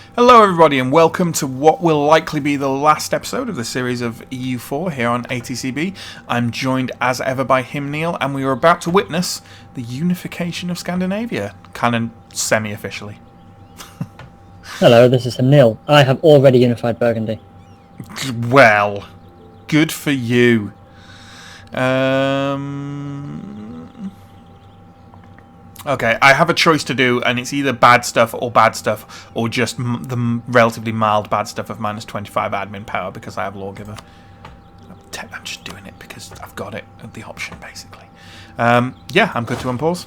Hello everybody and welcome to what will likely be the last episode of the series of EU4 here on ATCB. I'm joined as ever by him, Neill, and we are about to witness the unification of Scandinavia, kind of semi-officially. Hello, this is Neill. I have already unified Burgundy. Well, good for you. Okay, I have a choice to do, and it's either bad stuff, or just the relatively mild bad stuff of minus 25 admin power because I have Lawgiver. I'm just doing it because I've got it, the option, basically. Yeah, I'm good to unpause.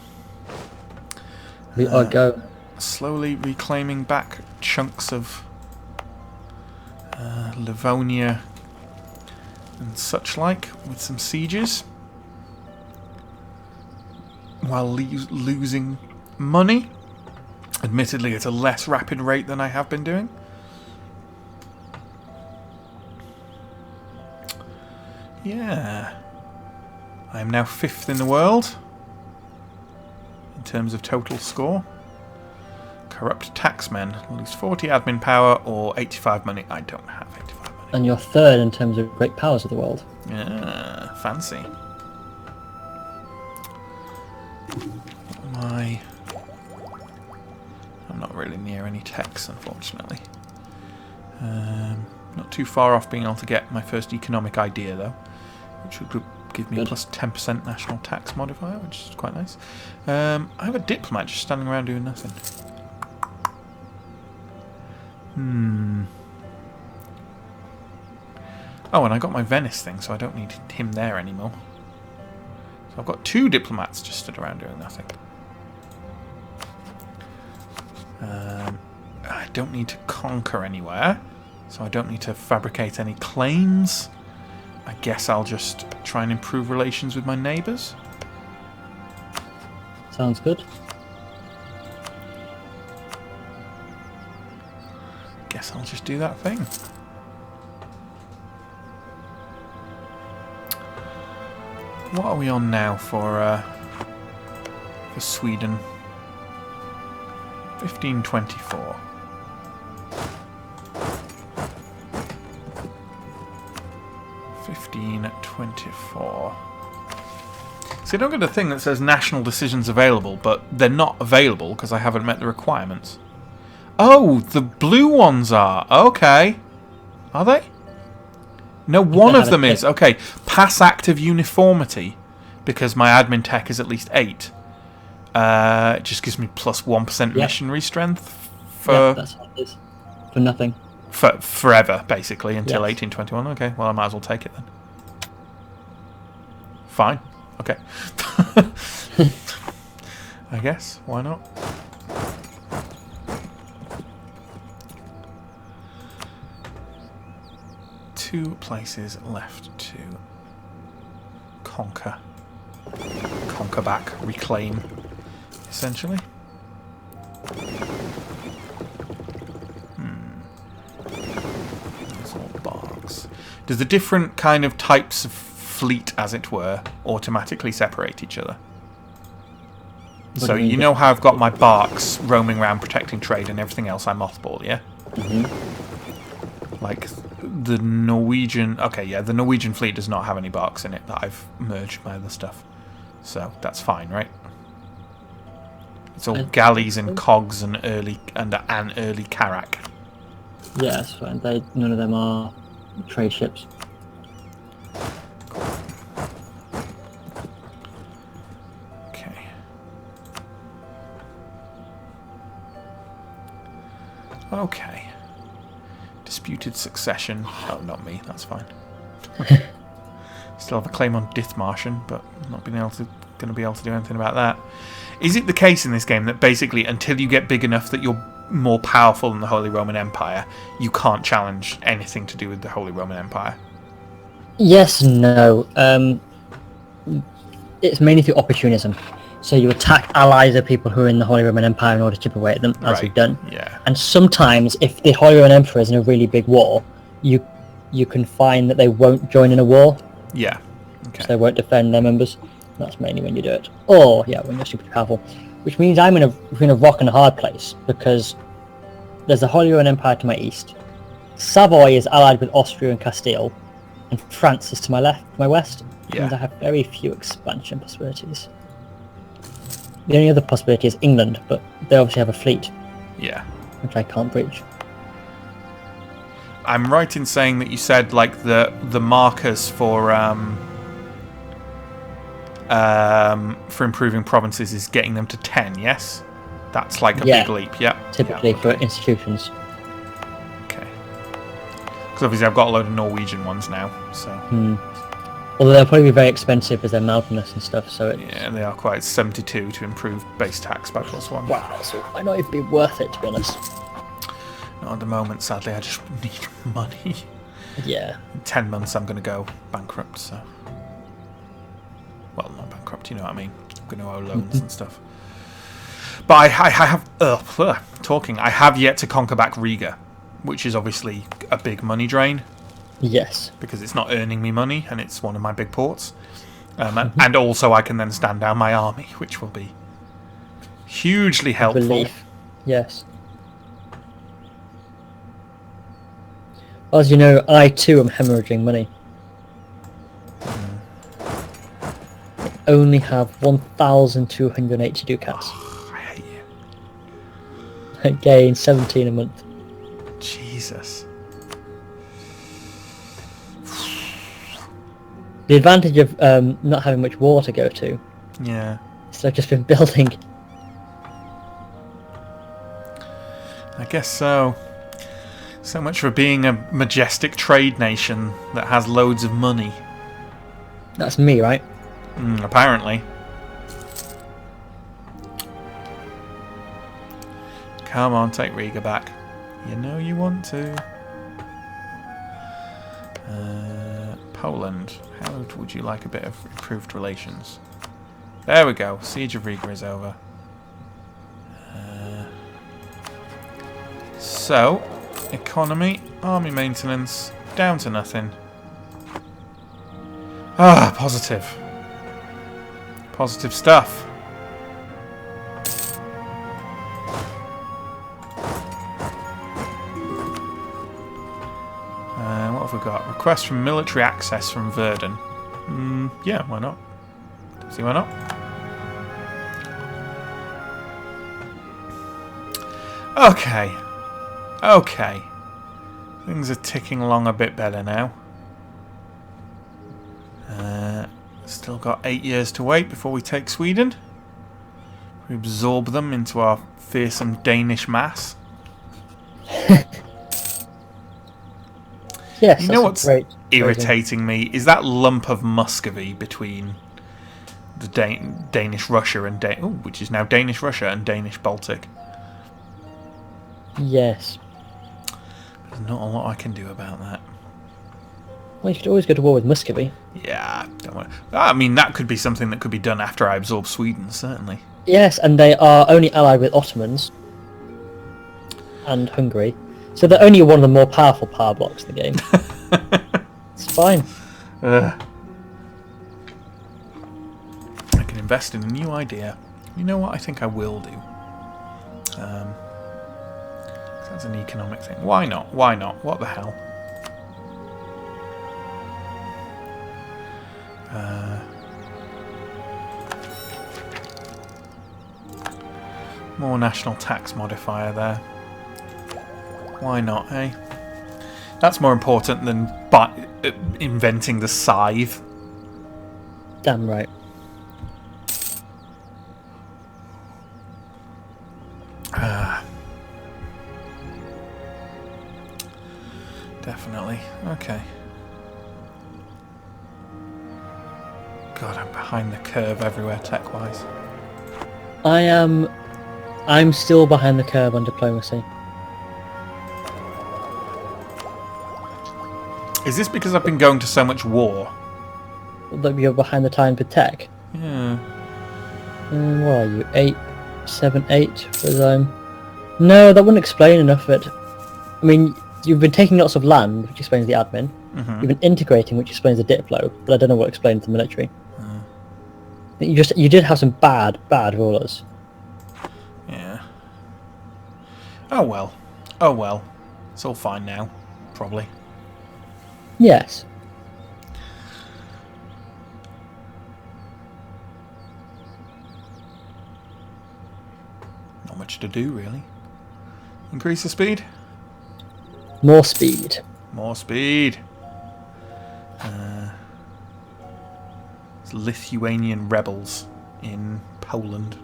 We are go. Slowly reclaiming back chunks of Livonia and such like with some sieges. While losing money, admittedly at a less rapid rate than I have been doing. Yeah. I am now 5th in the world in terms of total score. Corrupt taxmen. Lose 40 admin power or 85 money. I don't have 85 money. And you're 3rd in terms of great powers of the world. Yeah, fancy. I'm not really near any techs, unfortunately. Not too far off being able to get my first economic idea, though, which would give me a plus 10% national tax modifier, which is quite nice. I have a diplomat just standing around doing nothing. Oh, and I got my Venice thing, so I don't need him there anymore. So I've got 2 diplomats just stood around doing nothing. I don't need to conquer anywhere, so I don't need to fabricate any claims. I guess I'll just try and improve relations with my neighbours. Sounds good. Guess I'll just do that thing. What are we on now for Sweden? 1524. 1524. See, I don't get a thing that says national decisions available, but they're not available because I haven't met the requirements. Oh, the blue ones are. Okay. Are they? No, one of them is. Okay, pass active uniformity because my admin tech is at least 8. It just gives me plus 1% missionary strength for... Yeah, that's how it is. For nothing. For forever, basically, until 1821. Okay, well, I might as well take it then. Fine. Okay. I guess. Why not? Two places left to conquer. Conquer back. Reclaim. Essentially. Those all barks. Does the different kind of types of fleet, as it were, automatically separate each other? So you know how I've got my barks roaming around protecting trade and everything else I mothball, yeah? Like the Norwegian... Okay, yeah, the Norwegian fleet does not have any barks in it that I've merged my other stuff. So that's fine, right? It's all galleys and cogs and early carrack. Yeah, that's fine. None of them are trade ships. Okay. Okay. Disputed succession. Oh, not me. That's fine. Still have a claim on Dithmarschen, but not going to be able to do anything about that. Is it the case in this game that basically until you get big enough that you're more powerful than the Holy Roman Empire, you can't challenge anything to do with the Holy Roman Empire? Yes, no. It's mainly through opportunism. So you attack allies of people who are in the Holy Roman Empire in order to chip away at them, as you've done. Yeah. And sometimes, if the Holy Roman Emperor is in a really big war, you can find that they won't join in a war. Yeah. Okay. So they won't defend their members. That's mainly when you do it. Or, yeah, when you're super powerful. Which means I'm in a rock and a hard place, because there's the Holy Roman Empire to my east. Savoy is allied with Austria and Castile, and France is to my left, my west. Yeah. And I have very few expansion possibilities. The only other possibility is England, but they obviously have a fleet, Yeah. which I can't breach. I'm right in saying that you said like the markers for improving provinces is getting them to 10. Yes, that's like a big leap. Yeah. Typically yeah, okay. for institutions. Okay. Because obviously I've got a load of Norwegian ones now, so. Although they'll probably be very expensive as they're mountainous and stuff. So yeah, they are quite 72 to improve base tax by +1. Wow, so it might not even be worth it, to be honest. Not at the moment, sadly. I just need money. Yeah. In 10 months, I'm going to go bankrupt. So, well, not bankrupt. You know what I mean. I'm going to owe loans and stuff. But I have talking. I have yet to conquer back Riga, which is obviously a big money drain. Yes. Because it's not earning me money, and it's one of my big ports. And also, I can then stand down my army, which will be hugely helpful. Relief. Yes. As you know, I too am hemorrhaging money. I only have 1,280 ducats. I hate you. I gain 17 a month. Jesus. The advantage of not having much war to go to. Yeah. So I've just been building. I guess so. So much for being a majestic trade nation that has loads of money. That's me, right? Apparently. Come on, take Riga back. You know you want to. Poland. How would you like a bit of improved relations? There we go. Siege of Riga is over. So, economy, army maintenance, down to nothing. Ah, positive. Positive stuff. What have we got? Request for military access from Verdun. Yeah, why not? See why not? Okay. Okay. Things are ticking along a bit better now. Still got 8 years to wait before we take Sweden. We absorb them into our fearsome Danish mass. Yes, you know what's irritating me is that lump of Muscovy between the Danish Russia and which is now Danish Russia and Danish Baltic. Yes. There's not a lot I can do about that. Well, you could always go to war with Muscovy. Yeah, don't worry. I mean, that could be something that could be done after I absorb Sweden, certainly. Yes, and they are only allied with Ottomans and Hungary. So they're only one of the more powerful power blocks in the game. It's fine. I can invest in a new idea. You know what I think I will do? That's an economic thing. Why not? Why not? What the hell? More national tax modifier there. Why not, eh? That's more important than inventing the scythe. Damn right. Definitely. Okay. God, I'm behind the curve everywhere tech-wise. I'm still behind the curve on diplomacy. Is this because I've been going to so much war? That you're behind the time with tech? Yeah. What are you? 8, 7, 8? Because no, that wouldn't explain enough of it. I mean, you've been taking lots of land, which explains the admin. You've been integrating, which explains the diplo, but I don't know what explains the military. You did have some bad rulers. Yeah. Oh well. Oh well. It's all fine now. Probably. Yes. Not much to do, really. Increase the speed? More speed. More speed. It's Lithuanian rebels in Poland.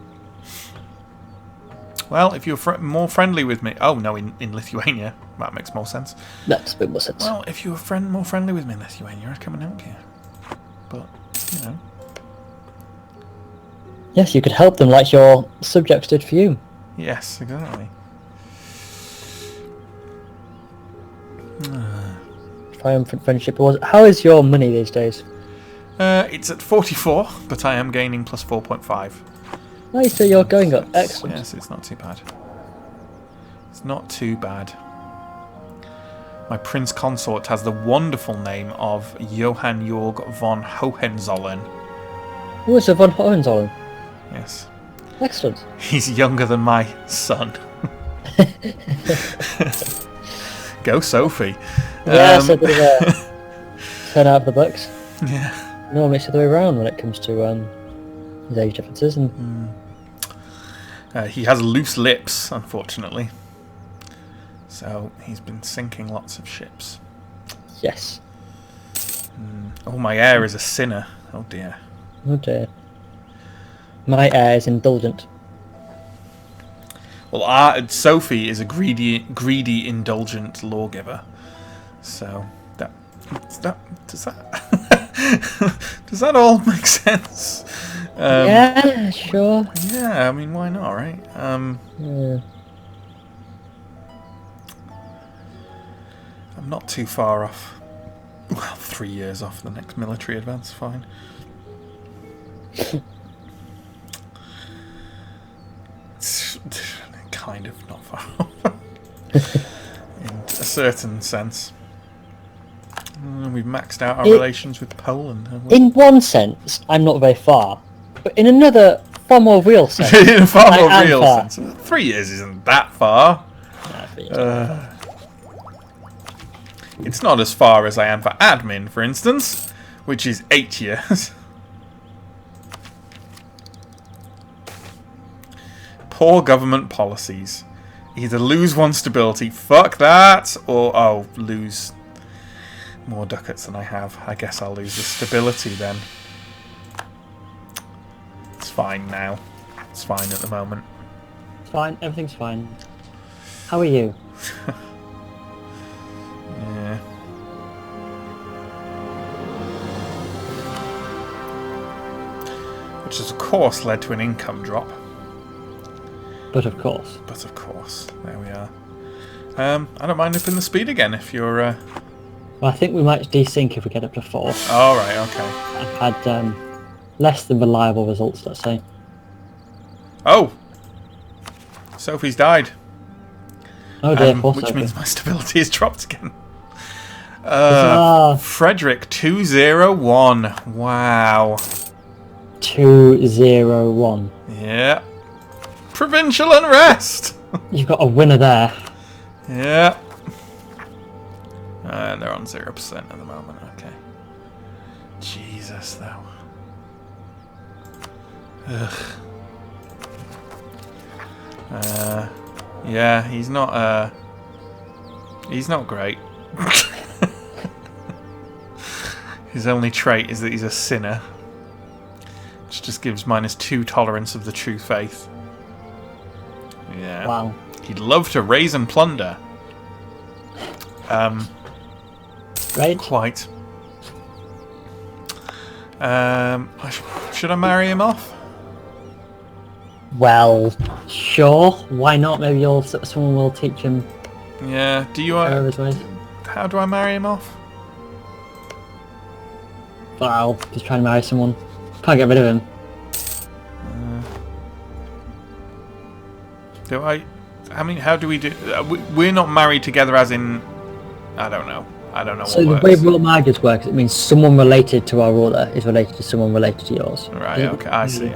Well, if you're more friendly with me... Oh, no, in Lithuania. That makes more sense. That's a bit more sense. Well, if you were more friendly with me in Lithuania, I'd come and help you. But, you know... Yes, you could help them like your subjects did for you. Yes, exactly. Triumphant friendship. How is your money these days? It's at 44, but I am gaining plus 4.5. Oh, so you're going up. Excellent. Yes, it's not too bad. It's not too bad. My prince consort has the wonderful name of Johann Jörg von Hohenzollern. Oh, it's a von Hohenzollern. Yes. Excellent. He's younger than my son. Go, Sophie. Yeah, so a bit of a turn out of the books. Yeah. Normally it's the other way around when it comes to his age differences. And he has loose lips, unfortunately. So he's been sinking lots of ships. yes. Oh, my heir is a sinner. Oh dear. Oh dear. My heir is indulgent. Well, Sophie is a greedy, indulgent lawgiver. So does that does that all make sense? Yeah, sure. Yeah, I mean, why not, right? Yeah. I'm not too far off. Well, 3 years off the next military advance. Fine. It's kind of not far off. In a certain sense. We've maxed out our relations with Poland, haven't we? In one sense, I'm not very far. But in another, far more real sense. In a far I more am real far. sense. 3 years isn't that far. Nah, 3 years. It's not as far as I am for admin, for instance, which is 8 years. Poor government policies. Either lose one stability, fuck that, or lose more ducats than I have. I guess I'll lose the stability then. It's fine now. It's fine at the moment. It's fine, everything's fine. How are you? Yeah. Which has of course led to an income drop. But of course. But of course, there we are. I don't mind upping the speed again if you're... Well, I think we might desync if we get up to 4. Oh, right, okay. I've had less than reliable results, let's say. Oh! Sophie's died. Oh dear, which means my stability has dropped again. Huzzah. Frederick 201. Wow. 201. Yeah. Provincial unrest! You've got a winner there. Yeah. They're on 0% at the moment, okay. Jesus, though. Ugh. Yeah, he's not great. His only trait is that he's a sinner. Which just gives -2 tolerance of the true faith. Yeah. Wow. He'd love to raise and plunder. Right? Quite. Should I marry him off? Well, sure. Why not? Maybe someone will teach him. Yeah. Do you? His ways. How do I marry him off? Well, just trying to marry someone. Can't get rid of him. Do I? I mean, how do we do? We're not married together, as in. I don't know. I don't know. So the way royal marriages works, it means someone related to our ruler is related to someone related to yours. Right. Okay. I see.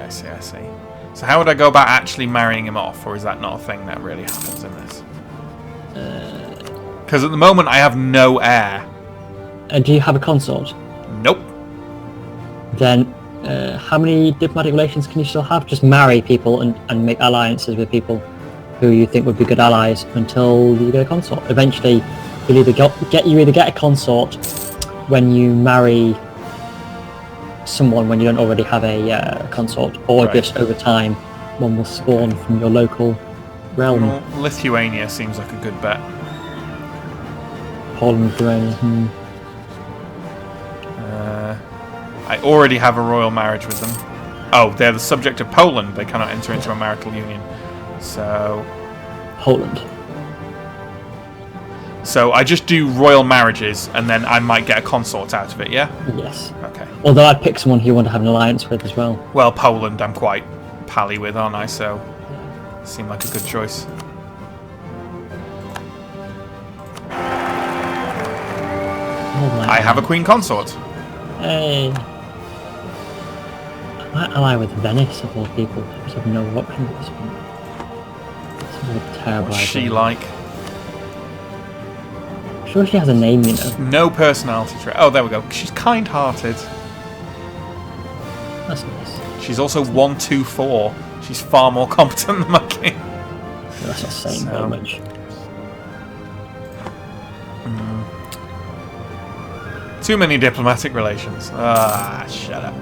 So how would I go about actually marrying him off, or is that not a thing that really happens in this? Because at the moment I have no heir. And do you have a consort? Nope. Then how many diplomatic relations can you still have? Just marry people and make alliances with people who you think would be good allies until you get a consort. Eventually, you'll either get a consort when you marry someone when you don't already have a consort, or Right. just over time, one will spawn from your local realm. Well, Lithuania seems like a good bet. Poland, Lithuania. I already have a royal marriage with them. Oh, they're the subject of Poland. They cannot enter into a marital union. So Poland. So I just do royal marriages, and then I might get a consort out of it, yeah? Yes. Okay. Although I'd pick someone who you want to have an alliance with as well. Well, Poland I'm quite pally with, aren't I? So seemed like a good choice. Oh my I have a God. queen consort. Hey. I might ally with Venice of all people. I just have no option at this point. It's a terrible What's idea. she like? I'm sure she has a name, you know. No personality trait. Oh, there we go. She's kind-hearted. That's nice. She's also 1-2-4. She's far more competent than my king. That's not saying So- very much. Too many diplomatic relations. Ah, shut up.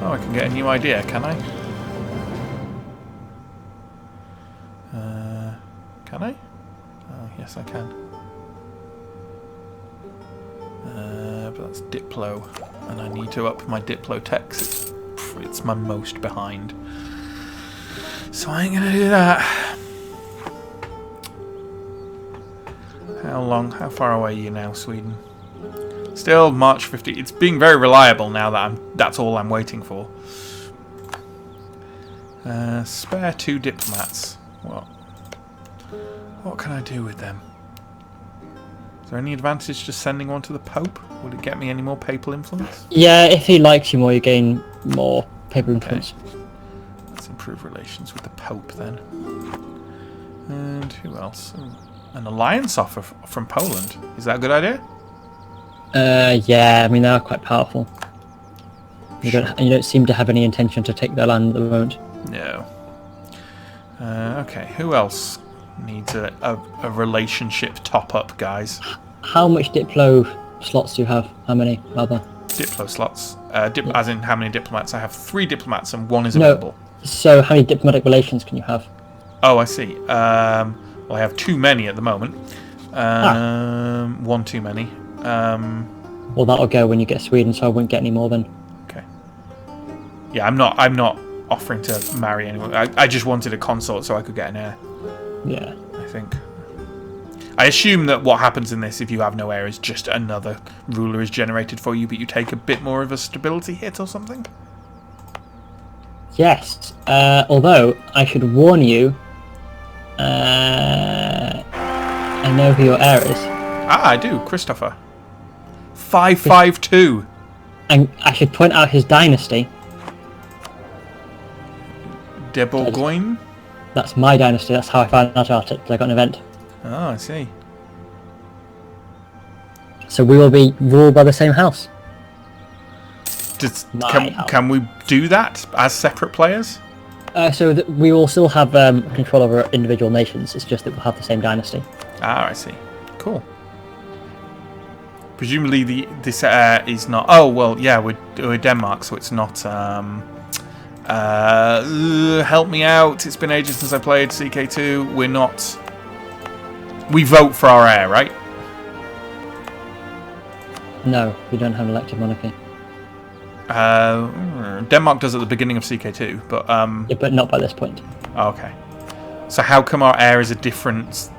Oh, I can get a new idea, can I? Can I? Oh, yes, I can. But that's Diplo, and I need to up my Diplo techs. It's my most behind. So I ain't gonna do that. How far away are you now, Sweden? Still March 50. It's being very reliable now that that's all I'm waiting for. Spare 2 diplomats. What can I do with them? Is there any advantage to sending one to the Pope? Would it get me any more papal influence? Yeah, if he likes you more, you gain more paper influence. Let's improve relations with the Pope then. And who else? Ooh, an alliance offer from Poland. Is that a good idea? Yeah, I mean, they are quite powerful. You don't seem to have any intention to take their land at the moment. No. Okay, who else needs a relationship top-up, guys? How much Diplo slots do you have? How many, rather? Diplo slots. As in how many diplomats? I have 3 diplomats and 1 is available. So how many diplomatic relations can you have? Oh, I see. Well, I have too many at the moment. 1 too many. Well, that'll go when you get Sweden, so I won't get any more then. Okay. Yeah, I'm not offering to marry anyone. I just wanted a consort so I could get an heir. Yeah. I think. I assume that what happens in this, if you have no heir, is just another ruler is generated for you, but you take a bit more of a stability hit or something? Yes. Although, I should warn you, I know who your heir is. Ah, I do. Christopher. 552. And I should point out his dynasty. De Bourgogne? That's my dynasty. That's how I found out about it, because I got an event. Oh, I see. So we will be ruled by the same house. My house. Can we do that as separate players? So we will still have control over individual nations. It's just that we'll have the same dynasty. Ah, I see. Cool. Presumably this is not... Oh, well, yeah, we're Denmark, so it's not... help me out. It's been ages since I played CK2. We're not... We vote for our heir, right? No, we don't have an elected monarchy. Denmark does at the beginning of CK2, but... Yeah, but not by this point. Oh, okay. So how come our heir is a different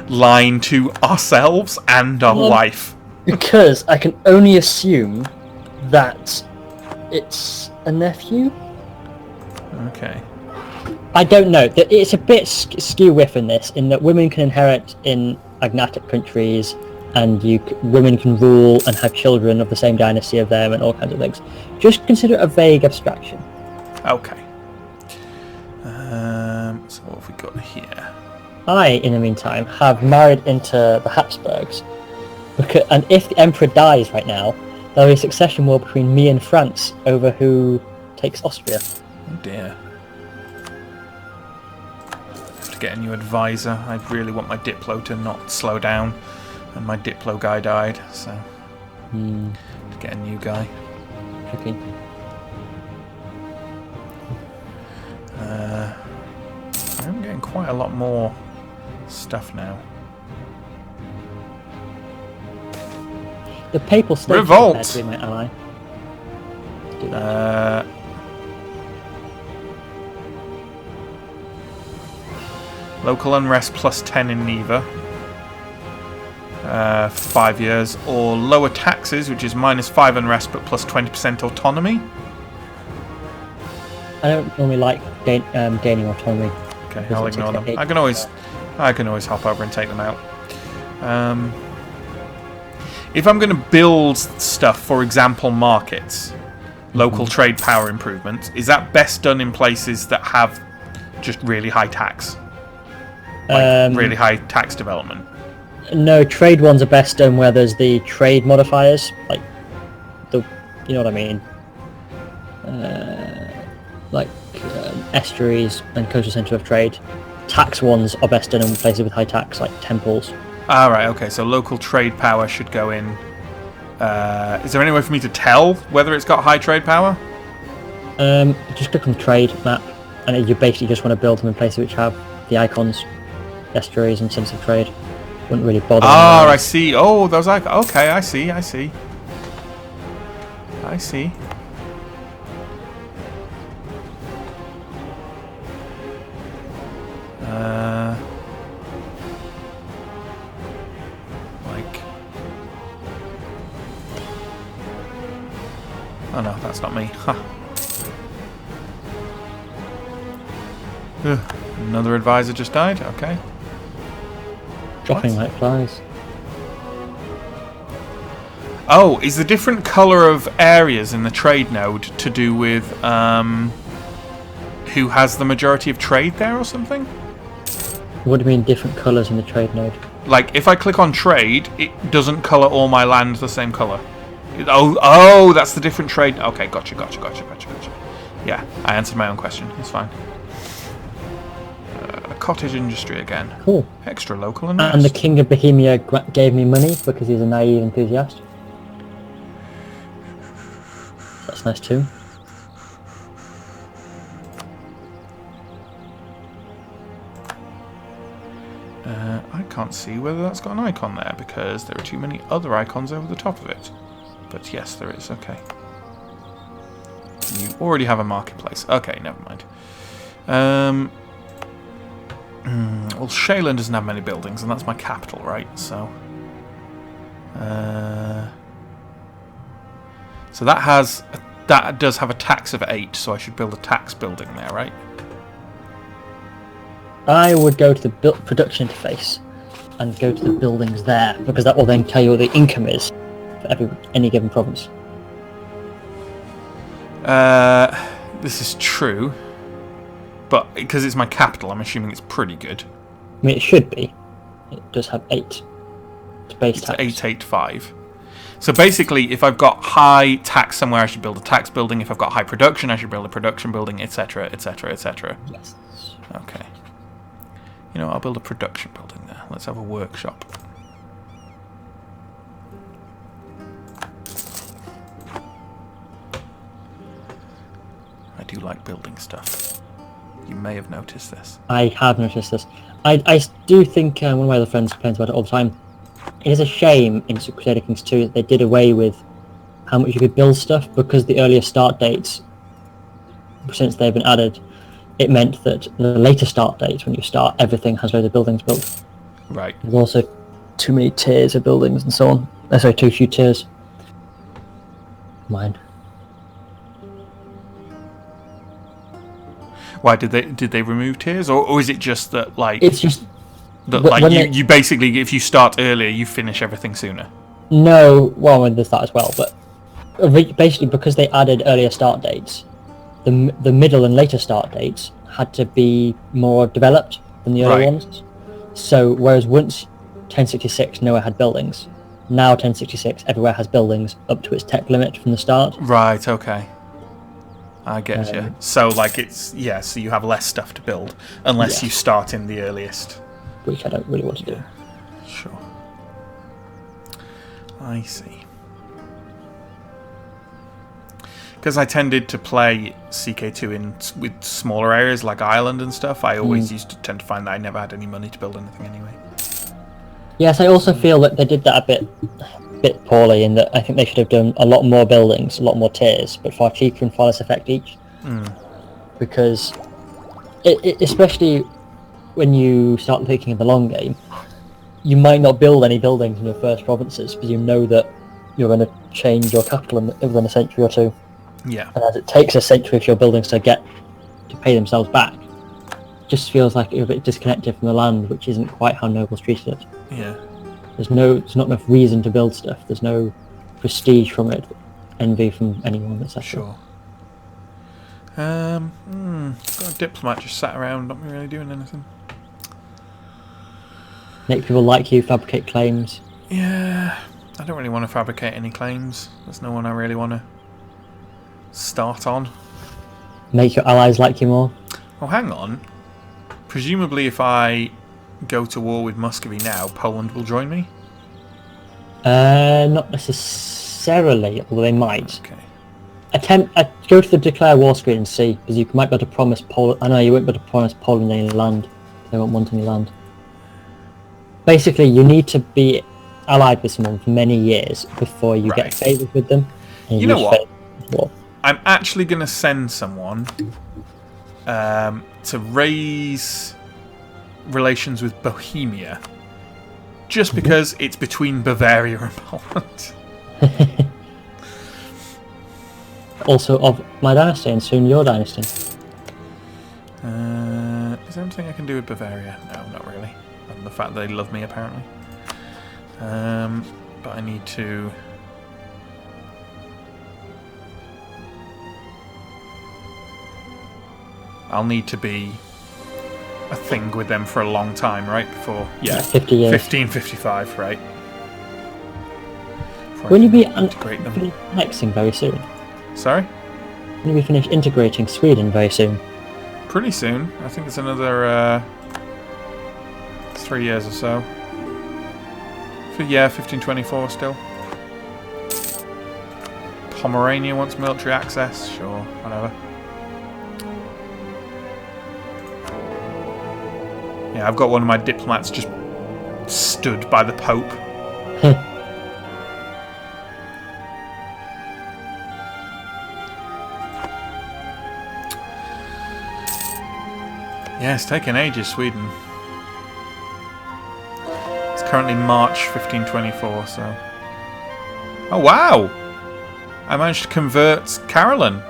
line to ourselves and our wife? Because I can only assume that it's a nephew. Okay. I don't know. It's a bit skew-whiff in this, in that women can inherit in agnatic countries, and women can rule and have children of the same dynasty of them, and all kinds of things. Just consider it a vague abstraction. Okay. So what have we got here? I, in the meantime, have married into the Habsburgs. And if the Emperor dies right now, there'll be a succession war between me and France over who takes Austria. Oh dear. I have to get a new advisor. I really want my Diplo to not slow down. And my Diplo guy died, so... to get a new guy. Tricky. I'm getting quite a lot more stuff now. The Papal States Revolt! are prepared to be my ally. Do that. Local unrest plus 10 in Neva. For 5 years. Or lower taxes, which is minus 5 unrest but plus 20% autonomy. I don't normally like gaining autonomy. Okay, I'll ignore them. I can always hop over and take them out. If I'm going to build stuff, for example, markets, local trade power improvements, is that best done in places that have just really high tax? Like really high tax development? No, trade ones are best done where there's the trade modifiers, like you know what I mean? Estuaries and coastal centre of trade. Tax ones are best done in places with high tax, like temples. Ah, right, okay, so local trade power should go in. Is there any way for me to tell whether it's got high trade power? Just click on the trade map, and you basically just want to build them in places which have the icons, estuaries and centres of trade. Wouldn't really bother. Ah, I see. Oh, those icons. Okay, I see. Oh no, that's not me. Huh. Another advisor just died. Okay. Dropping like flies. Oh, is the different colour of areas in the trade node to do with who has the majority of trade there or something? What do you mean different colours in the trade node? Like, if I click on trade, it doesn't colour all my land the same colour. Oh, that's the different trade. Okay, gotcha. Yeah, I answered my own question. It's fine. Cottage industry again. Cool. Extra local and the King of Bohemia gave me money because he's a naive enthusiast. That's nice too. I can't see whether that's got an icon there because there are too many other icons over the top of it. But yes, there is. Okay. You already have a marketplace. Okay, never mind. Well, Shaylin doesn't have many buildings, and that's my capital, right? So that does have a tax of 8, so I should build a tax building there, right? I would go to the production interface and go to the buildings there, because that will then tell you what the income is for any given province. This is true, but because it's my capital, I'm assuming it's pretty good. I mean, it should be. It does have 8. It's base tax. 885. So basically, if I've got high tax somewhere, I should build a tax building. If I've got high production, I should build a production building, etc., etc., etc. Yes. Okay. You know, I'll build a production building there. Let's have a workshop. I do like building stuff. You may have noticed this. I have noticed this. I do think one of my other friends complains about it all the time. It is a shame in Crusader Kings 2 that they did away with how much you could build stuff, because the earlier start dates, since they've been added, it meant that the later start dates, when you start, everything has loads of buildings built. Right. There's also too many tiers of buildings and so on. Sorry, too few tiers. Mine. Why did they remove tiers, or is it just that like it's just that like you basically, if you start earlier, you finish everything sooner? No, well, there's that as well, but basically because they added earlier start dates, the middle and later start dates had to be more developed than the early Right. ones. So whereas once 1066 nowhere had buildings, now 1066 everywhere has buildings up to its tech limit from the start. Right, okay. I get you. Um, So, like, so you have less stuff to build, unless Yes. you start in the earliest. Which I don't really want to do. Sure. I see. Because I tended to play CK2 with smaller areas like Ireland and stuff, I always used to tend to find that I never had any money to build anything anyway. Yes, I also feel that they did that a bit poorly in that I think they should have done a lot more buildings, a lot more tiers, but far cheaper and far less effect each. Because, especially when you start thinking of the long game, you might not build any buildings in your first provinces because you know that you're going to change your capital within a century or two. Yeah. And as it takes a century for your buildings to pay themselves back, it just feels like you're a bit disconnected from the land, which isn't quite how nobles treated it. Yeah. There's not enough reason to build stuff. There's no prestige from it, envy from anyone, etc. Sure. Got a diplomat just sat around, not really doing anything. Make people like you, fabricate claims. Yeah, I don't really want to fabricate any claims. There's no one I really want to start on. Make your allies like you more. Oh, hang on. Presumably if I go to war with Muscovy now, Poland will join me? Not necessarily, although they might. Okay. Go to the declare war screen and see, because you might be able to promise Poland. I know you won't be able to promise Poland any land. They won't want any land. Basically, you need to be allied with someone for many years before you get favours with them. And You know what? War. I'm actually going to send someone to raise relations with Bohemia, just because it's between Bavaria and Poland. Also of my dynasty, and soon your dynasty. Is there anything I can do with Bavaria? No, not really. Other than the fact that they love me, apparently. But I need to... I'll need to be a thing with them for a long time, right? Before, 50 years. 1555, right? When you be integrate them? annexing very soon? Sorry? When you finish integrating Sweden very soon? Pretty soon. I think it's another 3 years or so. 1524 still. Pomerania wants military access. Sure, whatever. Yeah, I've got one of my diplomats just stood by the Pope. Yeah, it's taken ages, Sweden. It's currently March 1524, so... Oh, wow! I managed to convert Carolyn.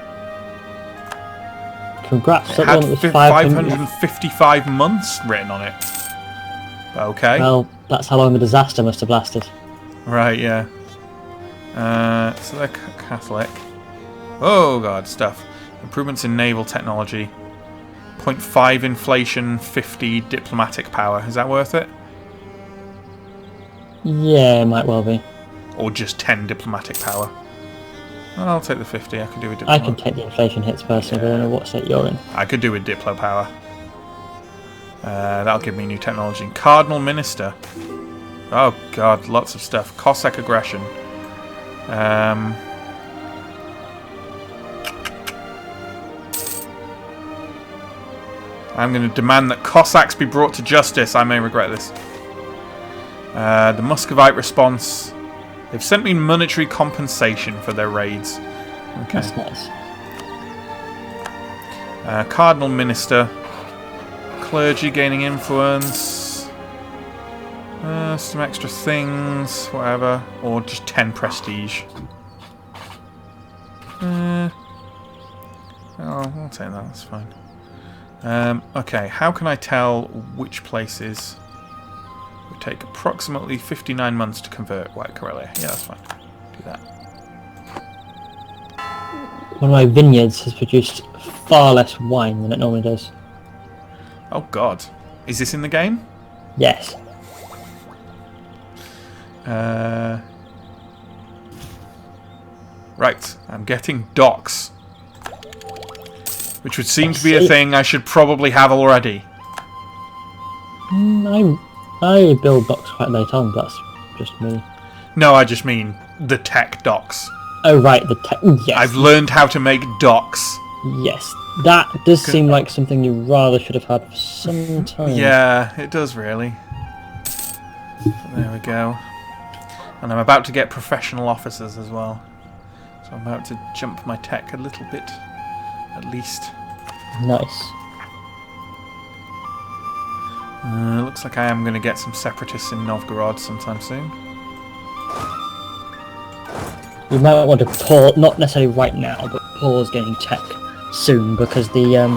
Congrats, It that one had was 500. 555 months written on it. Okay. Well, that's how long the disaster must have lasted. Right, yeah. So they're Catholic. Oh, God, stuff. Improvements in naval technology. 0.5 inflation, 50 diplomatic power. Is that worth it? Yeah, it might well be. Or just 10 diplomatic power? I'll take the 50. I can do a diplo. I can take the inflation hits personally, but I don't know what state you're in. I could do with diplo power. That'll give me new technology. Cardinal Minister. Oh god, lots of stuff. Cossack aggression. I'm going to demand that Cossacks be brought to justice. I may regret this. The Muscovite response. They've sent me monetary compensation for their raids. Okay. That's nice. Cardinal Minister. Clergy gaining influence. Some extra things. Whatever. Or just 10 prestige. Oh, I'll take that. That's fine. Okay, how can I tell which places would take approximately 59 months to convert White Karelia? Yeah, that's fine. Do that. One of my vineyards has produced far less wine than it normally does. Oh god. Is this in the game? Yes. Right. I'm getting docks. Which would seem to be a thing I should probably have already. I build docks quite late on, but that's just me. No, I just mean the tech docks. Oh, right, the tech... Yes. I've learned how to make docks. Yes. That does seem like something you rather should have had for some time. Yeah, it does really. There we go. And I'm about to get professional officers as well. So I'm about to jump my tech a little bit, at least. Nice. Looks like I am going to get some separatists in Novgorod sometime soon. You might want to pause, not necessarily right now, but pause getting tech soon, because the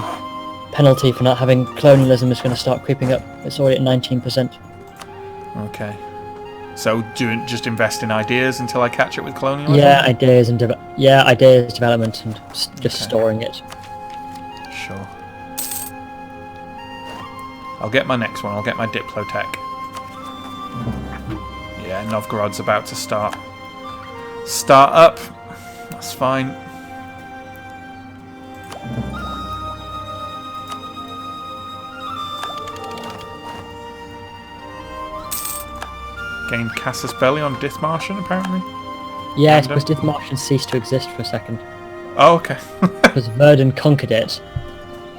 penalty for not having colonialism is going to start creeping up. It's already at 19%. Okay. So just invest in ideas until I catch it with colonialism? Yeah, ideas development and just storing it. Sure. I'll get my next one. I'll get my Diplotech. Yeah, Novgorod's about to start up. That's fine. Gained Casus Belli on Dithmarschen, apparently. Yes, because Dithmarschen ceased to exist for a second. Oh, okay. Because Verdun conquered it,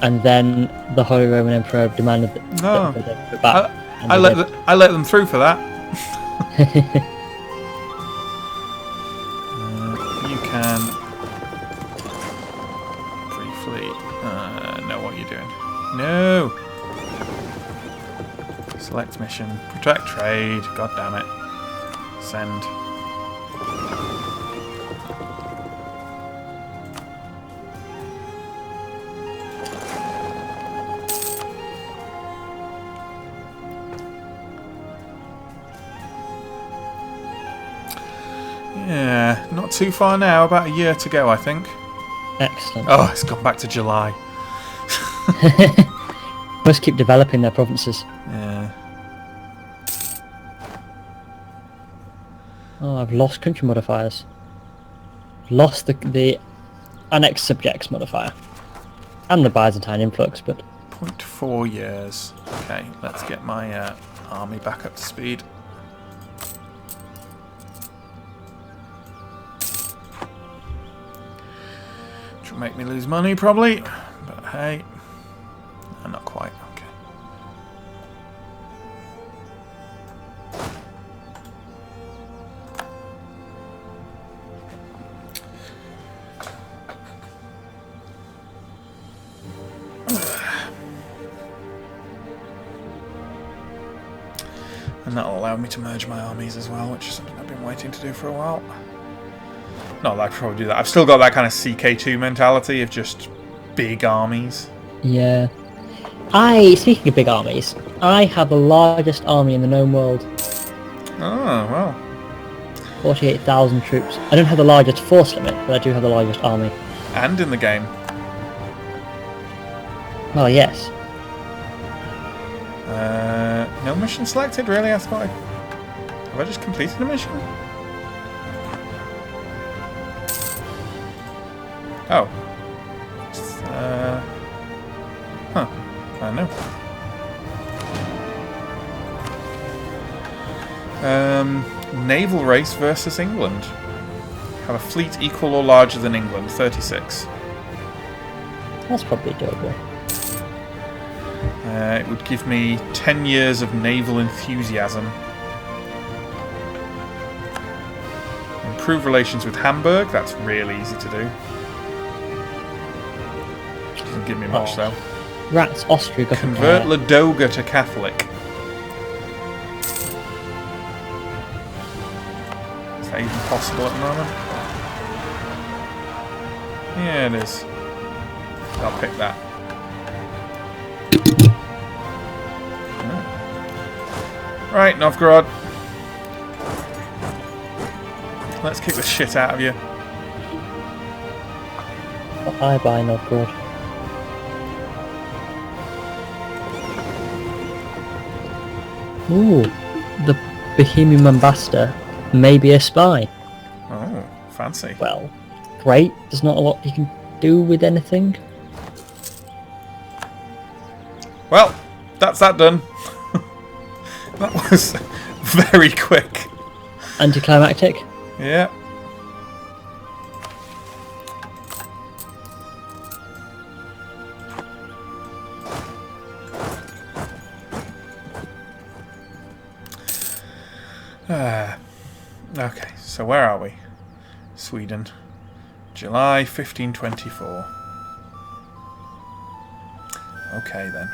and then the Holy Roman Emperor demanded that they put it back. I let them through for that. You can briefly know what you're doing. No. Select mission. Protect trade. God damn it. Send. Yeah, not too far now. About a year to go, I think. Excellent. Oh, it's gone back to July. Must keep developing their provinces. Yeah. Oh, I've lost country modifiers. Lost the annexed subjects modifier. And the Byzantine influx, but... 0.4 years. Okay, let's get my army back up to speed. Which will make me lose money, probably. But hey... No, not quite. Okay. And that'll allow me to merge my armies as well, which is something I've been waiting to do for a while. Not that I could probably do that. I've still got that kind of CK2 mentality of just big armies. Yeah. Speaking of big armies, I have the largest army in the known world. Oh, well. 48,000 troops. I don't have the largest force limit, but I do have the largest army. And in the game. Well, yes. No mission selected, really? I thought have I just completed a mission? Oh. Huh. I don't know. Naval race versus England. Have a fleet equal or larger than England, 36. That's probably doable. It would give me 10 years of naval enthusiasm. Improve relations with Hamburg, that's really easy to do. Doesn't give me much though. Rats, Austria got Convert Ladoga to Catholic. Is that even possible at the moment? Yeah, it is. I'll pick that. Right, Novgorod. Let's kick the shit out of you. I buy Novgorod. Ooh, the Bohemian ambassador may be a spy. Oh, fancy. Well, great. There's not a lot you can do with anything. Well, that's that done. That was very quick. Anticlimactic. Yeah. Okay, so where are we? Sweden. July 1524. Okay then.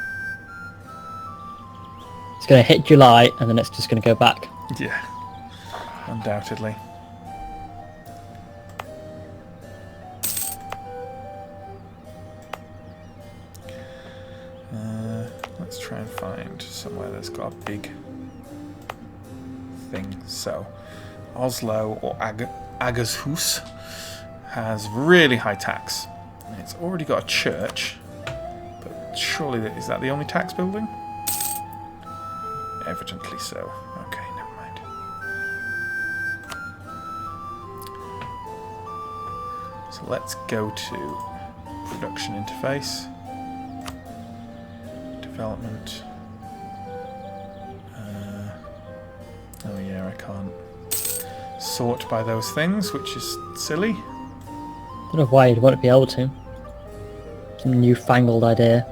It's going to hit July, and then it's just going to go back. Yeah, undoubtedly. Let's try and find somewhere that's got a big thing. So, Oslo or Agershus has really high tax. It's already got a church, but surely is that the only tax building? Evidently so. Okay, never mind. So let's go to production interface, development. Oh yeah, I can't sort by those things, which is silly. I don't know why you'd want to be able to. Some newfangled idea.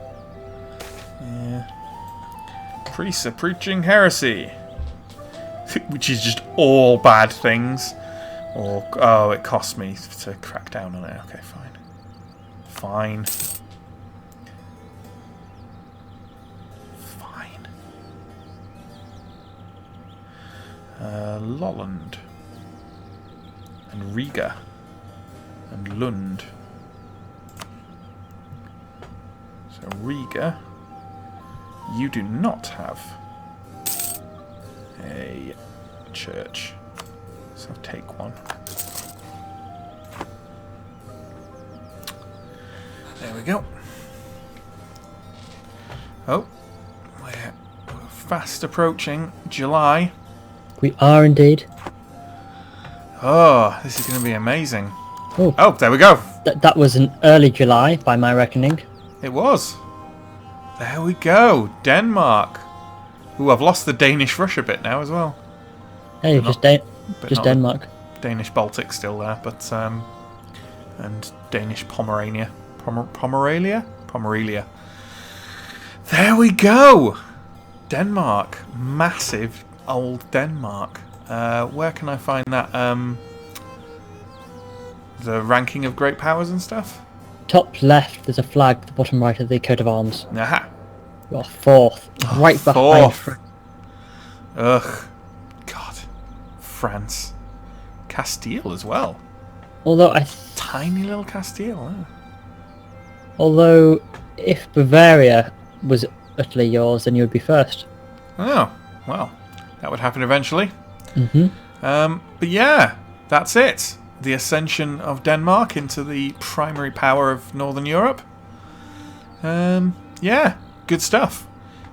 Yeah. Priests are preaching heresy, which is just all bad things. Or oh, it cost me to crack down on it. Okay, fine. Fine. Fine. Lolland. And Riga. And Lund. So Riga, you do not have a church. So take one. There we go. Oh, we're fast approaching July. We are indeed. Oh, this is going to be amazing. Oh, Oh, there we go. that was an early July, by my reckoning. It was. There we go. Denmark. Ooh, I've lost the Danish-Russia bit now as well. Hey, But just not Denmark. Danish-Baltic still there, but and Danish-Pomerania. Pomerelia. There we go. Denmark. Massive old Denmark. Where can I find that? The ranking of great powers and stuff? Top left, there's a flag at the bottom right of the coat of arms. Aha. You're fourth. Right behind. Fourth. Ugh. God. France. Castile as well. Although Tiny little Castile. Huh? although if Bavaria was utterly yours, then you would be first. Oh, well, that would happen eventually. Mm-hmm. But yeah, that's it. The ascension of Denmark into the primary power of Northern Europe. Yeah, good stuff.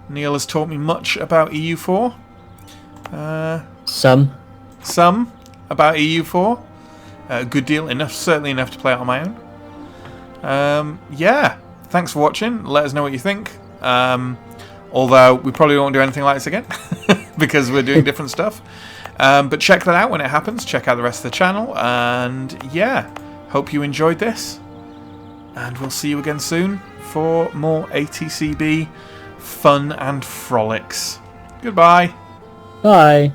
Neill has taught me much about EU4. Some About EU4. A good deal, certainly enough to play it on my own. Yeah, thanks for watching. Let us know what you think. Although we probably won't do anything like this again because we're doing different stuff. But check that out when it happens. Check out the rest of the channel. And yeah, hope you enjoyed this. And we'll see you again soon for more ATCB fun and frolics. Goodbye. Bye.